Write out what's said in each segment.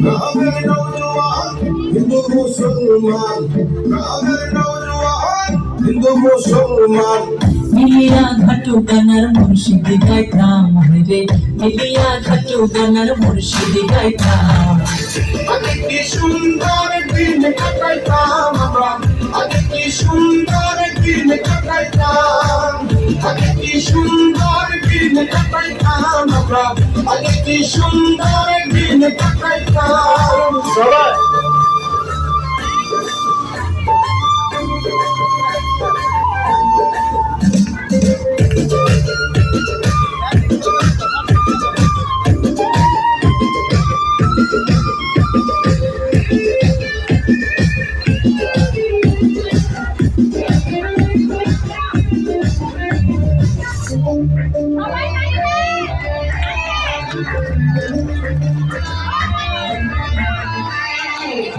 গ্রামের নওজোয়ান হিন্দু মুসলমান, গ্রামের নওজোয়ান হিন্দু মুসলমান মিলিয়া ঘাটু গানার মুর্শিদি গাইতাম রে, মিলিয়া ঘাটু গানার মুর্শিদি গাইতাম। আগে কি সুন্দর দিন কাটাইতাম আমরা, আগে কি সুন্দর দিন কাটাইতাম, আগে কি সুন্দর দিন কাটাইতাম আমরা, আগে কি সুন্দর দিন কাটাইতাম। সবাই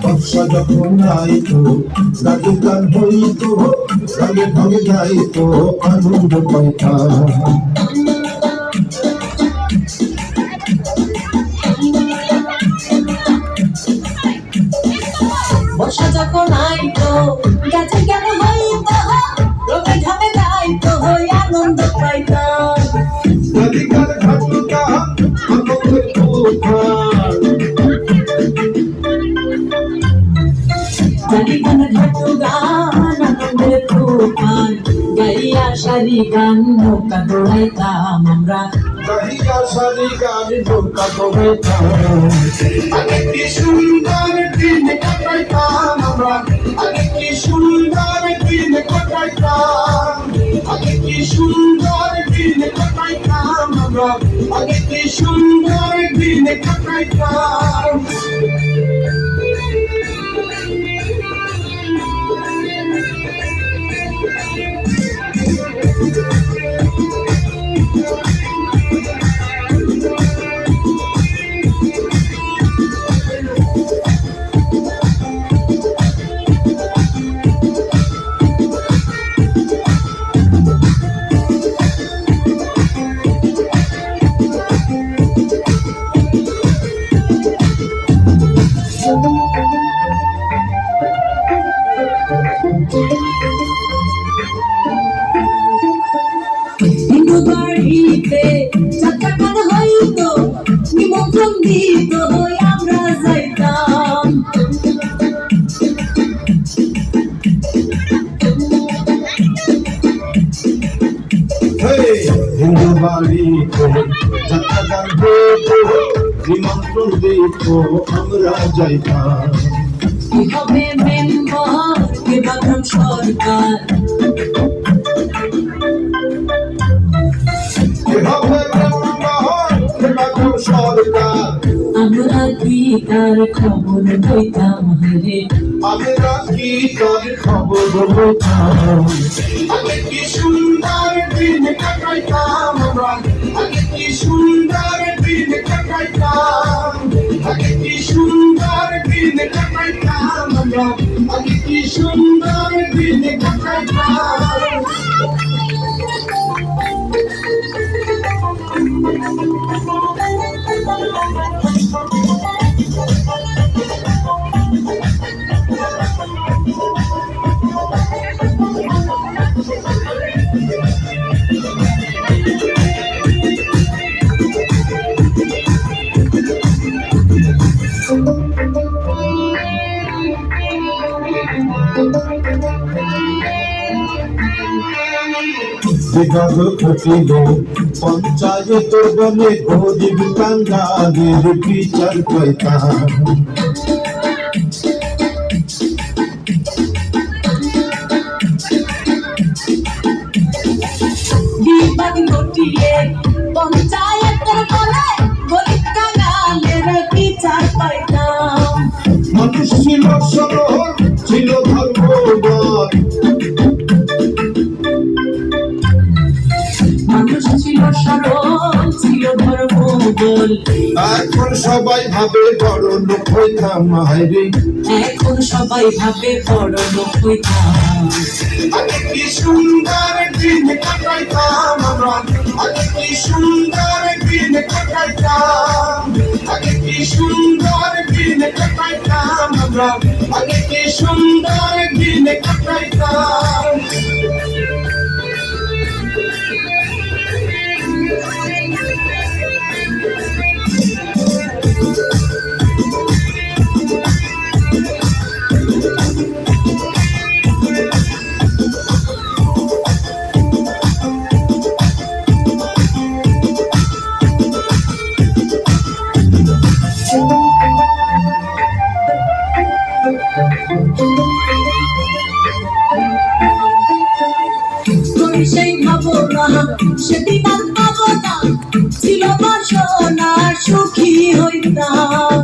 বর্ষা যখন আইতো রাগে গান হইতো, রাগে ভাগে যাইতো আনন্দ পাইতাম। বর্ষা যখন আইতো গাছে গান হইতো, রঙে ঢাবে গাইতো আনন্দ পাইতাম। নদীকার ঘাটুটা আনন্দের তুফান, গান ঘাটু গান আনন্দের তুফান, গাইয়া সারি গান নৌকা দৌড়াইতাম আমরা, গাইয়া সারি গান নৌকা দৌড়াইতাম। আগে কি সুন্দর দিন কাটাইতাম আমরা, আগে কি সুন্দর দিন কাটাইতাম, আগে কি সুন্দর দিন কাটাইতাম আমরা, আগে কি সুন্দর দিন কাটাইতাম। হিন্দু বাড়িতে যাত্রা গান হইতো, নিমন্ত্রণ দিত আমরা যাইতাম। হিন্দু বাড়িতে যাত্রা গান হইতো, নিমন্ত্রণ দিত আমরা যাইতাম। কি হবে মেম্বার কে বাথরুম সরকার, সরকার আমরা কি তার খবর লইতাম রে, আমরা কি তার খবর লইতাম। আগে কি সুন্দর দিন কাটাইতাম আমরা, আগে কি সুন্দর দিন কাটাইতাম, আগে কি সুন্দর দিন কাটাইতাম আমরা, আগে কি সুন্দর দিন কাটাইতাম। বিভাগ ঘটিল পঞ্চায়েত বলে গরিব কাঙ্গালের বিচার পাইতাম। বিভাগ ঘটিয়ে পঞ্চায়েতের বলে গরিব কাঙ্গালের বিচার পাইতাম। মানুষ ছিল সরল, ছিল ধর্ম এখন সবাই ভাবে বড় লোক হইতাম হায়রে এখন সবাই ভাবে বড় লোক হইতাম আগে কি সুন্দর দিন কাটাইতাম আমরা আগে কি সুন্দর দিন কাটাইতাম আগে কি সুন্দর দিন কাটাইতাম আমরা আগে কি সুন্দর দিন কাটাইতাম তোর সেই ভাবনা সেদিন আর পাবো না ছিল বাসনা সুখী হইতাম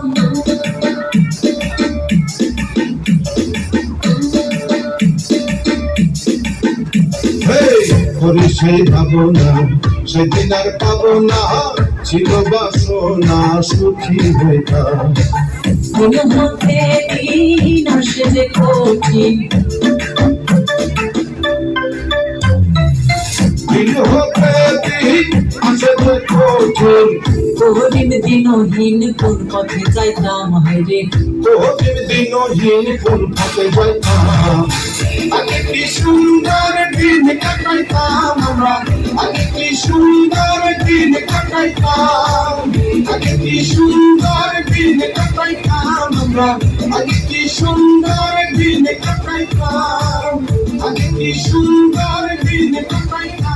করি সেই ভাবনা সেদিন আর পাবো না ছিল বাসনা সুখী হইতাম কোনো মতে দিন আসে যে কঠিন দিন হতে দিন আসে যে কঠিন কঠিন দিনহীন কোন পথে যাইতাম হায়রে কঠিন দিনহীন কোন পথে যাইতাম আগে কি সুন্দর দিন কাটাইতাম আমরা আগে কি সুন্দর দিন কাটাইতাম আগে কি সুন্দর দিন কাটাইতাম আমরা আগে কি সুন্দর দিন কাটাইতাম আগে কি সুন্দর দিন কাটাইতাম